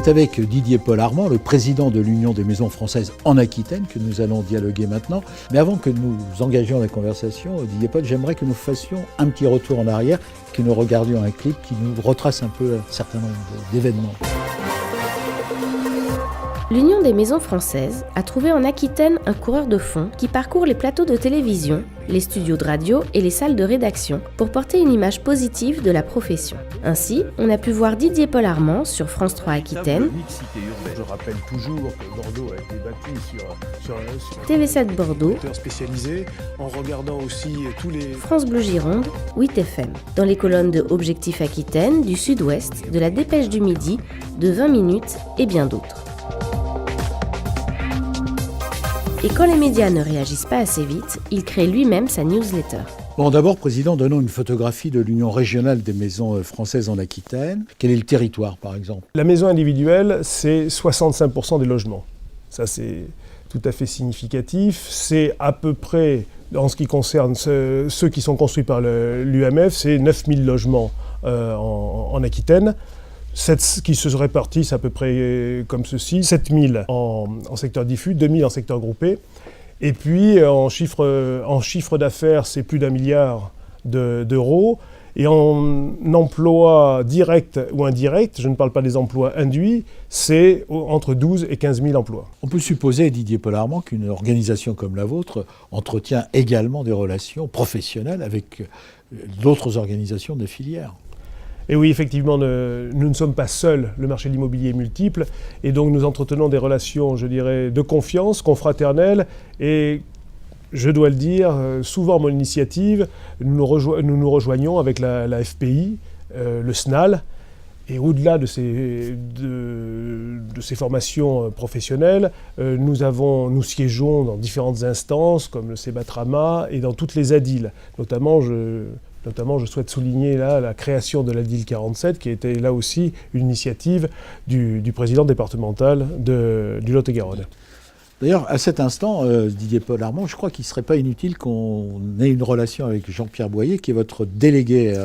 C'est avec Didier Paul Armand, le président de l'Union des maisons françaises en Aquitaine, que nous allons dialoguer maintenant. Mais avant que nous engagions la conversation, Didier Paul, j'aimerais que nous fassions un petit retour en arrière, que nous regardions un clip qui nous retrace un peu un certain nombre d'événements. L'Union des maisons françaises a trouvé en Aquitaine un coureur de fond qui parcourt les plateaux de télévision, les studios de radio et les salles de rédaction pour porter une image positive de la profession. Ainsi, on a pu voir Didier Paul Armand sur France 3 Aquitaine, Je rappelle toujours que Bordeaux a été battu sur TV7 Bordeaux, spécialisé, en regardant aussi tous les... France Bleu Gironde, 8FM, dans les colonnes de Objectif Aquitaine, du Sud-Ouest, de la Dépêche du Midi, de 20 minutes et bien d'autres. Et quand les médias ne réagissent pas assez vite, il crée lui-même sa newsletter. Bon, d'abord, Président, donnons une photographie de l'Union régionale des maisons françaises en Aquitaine. Quel est le territoire, par exemple ? La maison individuelle, c'est 65% des logements. Ça, c'est tout à fait significatif. C'est à peu près, en ce qui concerne ceux qui sont construits par l'UMF, c'est 9000 logements en Aquitaine. Qui se répartissent à peu près comme ceci, 7000 en secteur diffus, 2000 en secteur groupé. Et puis en chiffre d'affaires, c'est plus d'1 milliard d'euros. Et en emploi direct ou indirect, je ne parle pas des emplois induits, c'est entre 12 et 15 000 emplois. On peut supposer, Didier Paul Armand, qu'une organisation comme la vôtre entretient également des relations professionnelles avec d'autres organisations de filières. Et oui, effectivement, nous ne sommes pas seuls, le marché de l'immobilier est multiple, et donc nous entretenons des relations, je dirais, de confiance, confraternelles, et je dois le dire, souvent à mon initiative, nous nous rejoignons avec la FPI, le SNAL, et au-delà de ces formations professionnelles, nous siégeons dans différentes instances, comme le CEBATRAMA, et dans toutes les ADIL, notamment, je souhaite souligner là, la création de l'ADIL 47, qui était là aussi une initiative du président départemental du Lot-et-Garonne. D'ailleurs, à cet instant, Didier Paul Armand, je crois qu'il ne serait pas inutile qu'on ait une relation avec Jean-Pierre Boyer, qui est votre délégué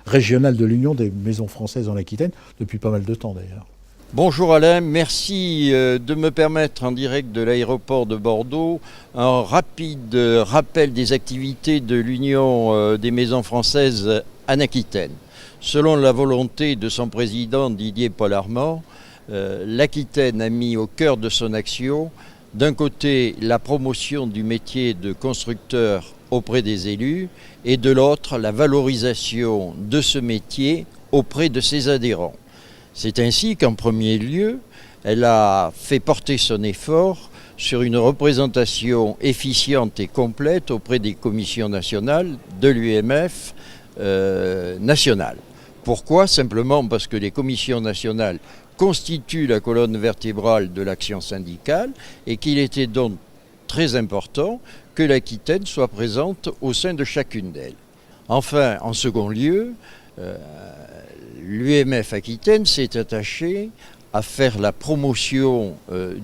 régional de l'Union des maisons françaises en Aquitaine, depuis pas mal de temps d'ailleurs. Bonjour Alain, merci de me permettre en direct de l'aéroport de Bordeaux un rapide rappel des activités de l'Union des maisons françaises en Aquitaine. Selon la volonté de son président Didier Paul Armand, l'Aquitaine a mis au cœur de son action d'un côté la promotion du métier de constructeur auprès des élus et de l'autre la valorisation de ce métier auprès de ses adhérents. C'est ainsi qu'en premier lieu, elle a fait porter son effort sur une représentation efficiente et complète auprès des commissions nationales de l'UMF nationale. Pourquoi ? Simplement parce que les commissions nationales constituent la colonne vertébrale de l'action syndicale et qu'il était donc très important que l'Aquitaine soit présente au sein de chacune d'elles. Enfin, en second lieu, l'UMF Aquitaine s'est attachée à faire la promotion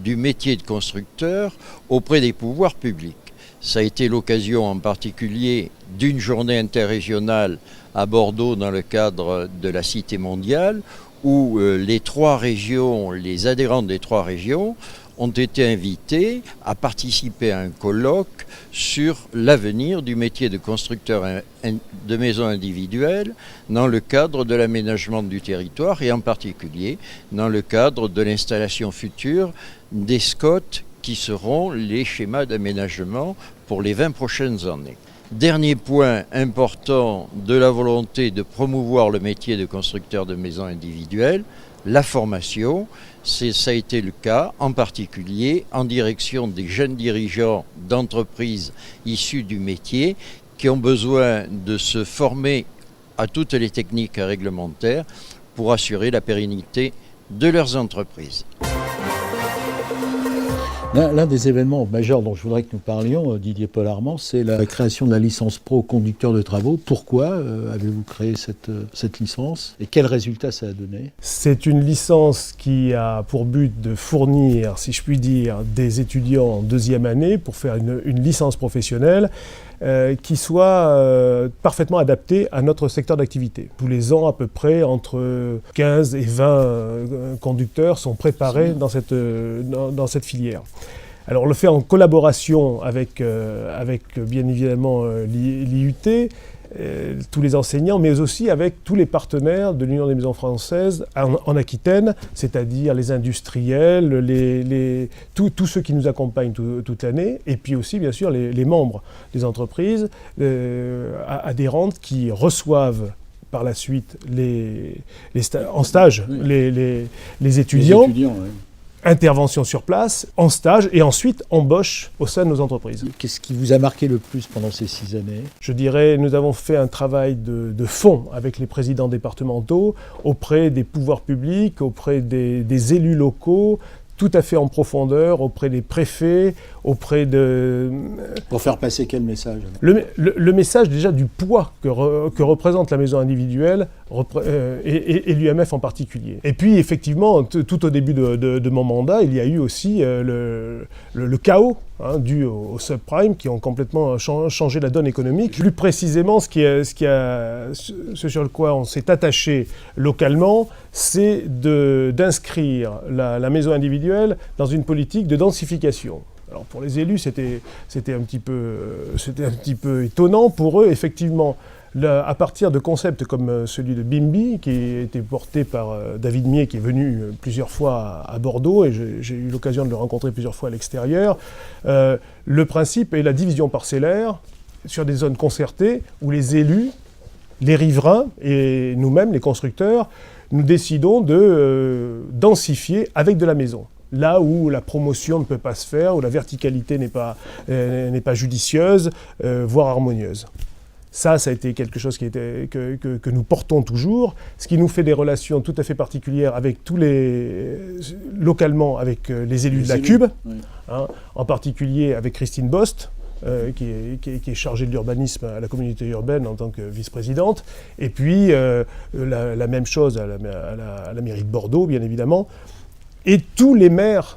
du métier de constructeur auprès des pouvoirs publics. Ça a été l'occasion en particulier d'une journée interrégionale à Bordeaux dans le cadre de la Cité mondiale où les adhérents des 3 régions ont été invités à participer à un colloque sur l'avenir du métier de constructeur de maisons individuelles dans le cadre de l'aménagement du territoire et en particulier dans le cadre de l'installation future des SCOT qui seront les schémas d'aménagement pour les 20 prochaines années. Dernier point important de la volonté de promouvoir le métier de constructeur de maisons individuelles, la formation. Ça a été le cas, en particulier en direction des jeunes dirigeants d'entreprises issus du métier qui ont besoin de se former à toutes les techniques réglementaires pour assurer la pérennité de leurs entreprises. L'un des événements majeurs dont je voudrais que nous parlions, Didier Paul-Armand, c'est la création de la licence pro conducteur de travaux. Pourquoi avez-vous créé cette licence et quels résultats ça a donné ? C'est une licence qui a pour but de fournir, si je puis dire, des étudiants en deuxième année pour faire une licence professionnelle qui soit parfaitement adaptée à notre secteur d'activité. Tous les ans, à peu près, entre 15 et 20 conducteurs sont préparés dans cette filière. Alors on le fait en collaboration avec bien évidemment l'IUT, tous les enseignants, mais aussi avec tous les partenaires de l'Union des maisons françaises en Aquitaine, c'est-à-dire les industriels, tous ceux qui nous accompagnent toute l'année, et puis aussi bien sûr les membres des entreprises adhérentes qui reçoivent par la suite en stage les étudiants. Oui. Intervention sur place, en stage et ensuite embauche au sein de nos entreprises. Qu'est-ce qui vous a marqué le plus pendant ces 6 années ? Je dirais, nous avons fait un travail de fond avec les présidents départementaux, auprès des pouvoirs publics, auprès des élus locaux, tout à fait en profondeur, auprès des préfets, auprès de... Pour faire passer quel message ? Le message déjà du poids que représente la maison individuelle et l'UMF en particulier. Et puis effectivement, tout au début de mon mandat, il y a eu aussi le chaos dû au subprime qui ont complètement changé la donne économique. Plus précisément, ce sur quoi on s'est attaché localement, c'est d'inscrire la maison individuelle dans une politique de densification. Alors pour les élus, c'était un petit peu étonnant. Pour eux, effectivement, à partir de concepts comme celui de Bimbi, qui a été porté par David Mier, qui est venu plusieurs fois à Bordeaux, et j'ai eu l'occasion de le rencontrer plusieurs fois à l'extérieur, le principe est la division parcellaire sur des zones concertées où les élus, les riverains et nous-mêmes, les constructeurs, nous décidons de densifier avec de la maison. Là où la promotion ne peut pas se faire, où la verticalité n'est pas judicieuse, voire harmonieuse. Ça a été quelque chose que nous portons toujours, ce qui nous fait des relations tout à fait particulières avec localement avec les élus de la Cube, oui. En particulier avec Christine Bost, qui est chargée de l'urbanisme à la communauté urbaine en tant que vice-présidente, et puis la même chose à la mairie de Bordeaux, bien évidemment. Et tous les maires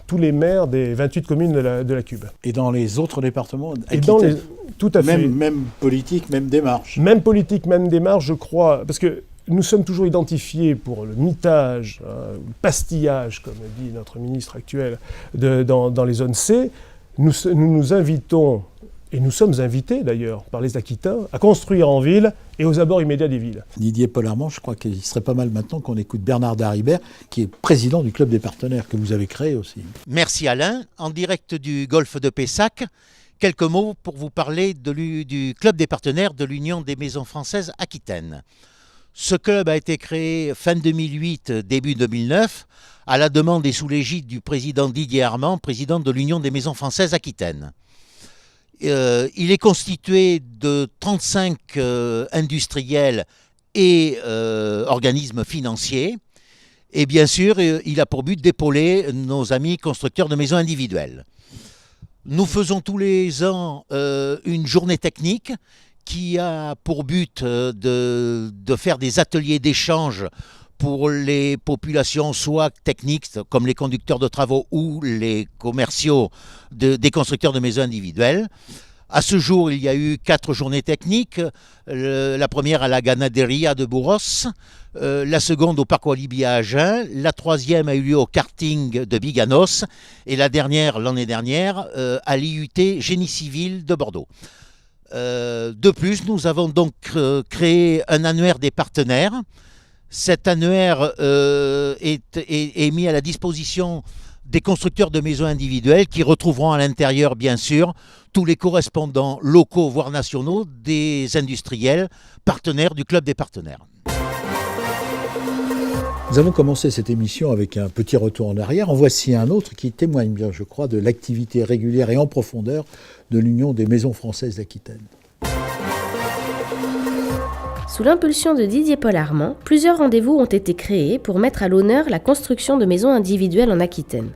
des 28 communes de la Cube. Et dans les autres départements tout à fait. Même politique, même démarche. Même politique, même démarche, je crois, parce que nous sommes toujours identifiés pour le mitage, le pastillage, comme dit notre ministre actuel, dans les zones C. Nous nous invitons, et nous sommes invités d'ailleurs par les Aquitains, à construire en ville et aux abords immédiats des villes. Didier Paul-Armand, je crois qu'il serait pas mal maintenant qu'on écoute Bernard Daribert, qui est président du Club des partenaires, que vous avez créé aussi. Merci Alain. En direct du golfe de Pessac, quelques mots pour vous parler du Club des partenaires de l'Union des maisons françaises Aquitaine. Ce club a été créé fin 2008, début 2009, à la demande et sous l'égide du président Didier Armand, président de l'Union des maisons françaises Aquitaine. Il est constitué de 35 industriels et organismes financiers. Et bien sûr, il a pour but d'épauler nos amis constructeurs de maisons individuelles. Nous faisons tous les ans une journée technique qui a pour but de faire des ateliers d'échange pour les populations soit techniques comme les conducteurs de travaux ou les commerciaux des constructeurs de maisons individuelles. À ce jour, il y a eu 4 journées techniques. La première à la Ganaderia de Bourros, la seconde au Parc Walibi à Agen, la troisième a eu lieu au karting de Biganos et la dernière, l'année dernière, à l'IUT Génie Civil de Bordeaux. De plus, nous avons donc créé un annuaire des partenaires. Cet annuaire est mis à la disposition des constructeurs de maisons individuelles qui retrouveront à l'intérieur, bien sûr, tous les correspondants locaux, voire nationaux, des industriels partenaires du Club des partenaires. Nous avons commencé cette émission avec un petit retour en arrière. En voici un autre qui témoigne bien, je crois, de l'activité régulière et en profondeur de l'Union des maisons françaises d'Aquitaine. Sous l'impulsion de Didier Paul-Armand, plusieurs rendez-vous ont été créés pour mettre à l'honneur la construction de maisons individuelles en Aquitaine.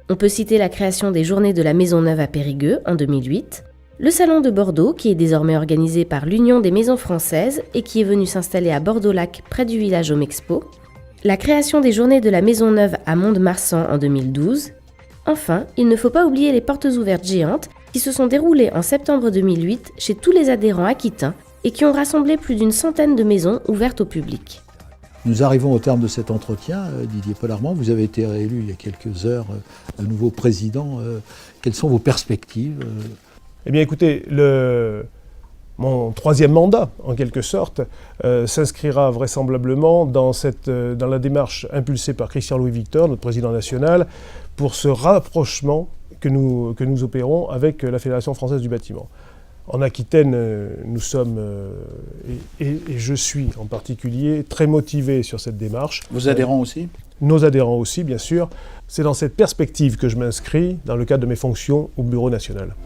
On peut citer la création des Journées de la Maison Neuve à Périgueux en 2008, le Salon de Bordeaux qui est désormais organisé par l'Union des Maisons Françaises et qui est venu s'installer à Bordeaux-Lac près du village Home Expo, la création des Journées de la Maison Neuve à Mont-de-Marsan en 2012. Enfin, il ne faut pas oublier les portes ouvertes géantes qui se sont déroulées en septembre 2008 chez tous les adhérents aquitains et qui ont rassemblé plus d'une centaine de maisons ouvertes au public. Nous arrivons au terme de cet entretien. Didier Paul-Armand, vous avez été réélu il y a quelques heures de nouveau président. Quelles sont vos perspectives ? Eh bien écoutez, mon troisième mandat, en quelque sorte, s'inscrira vraisemblablement dans la démarche impulsée par Christian-Louis Victor, notre président national, pour ce rapprochement que nous opérons avec la Fédération française du bâtiment. En Aquitaine, nous sommes, et je suis en particulier, très motivés sur cette démarche. Vos adhérents aussi ? Nos adhérents aussi, bien sûr. C'est dans cette perspective que je m'inscris dans le cadre de mes fonctions au Bureau national.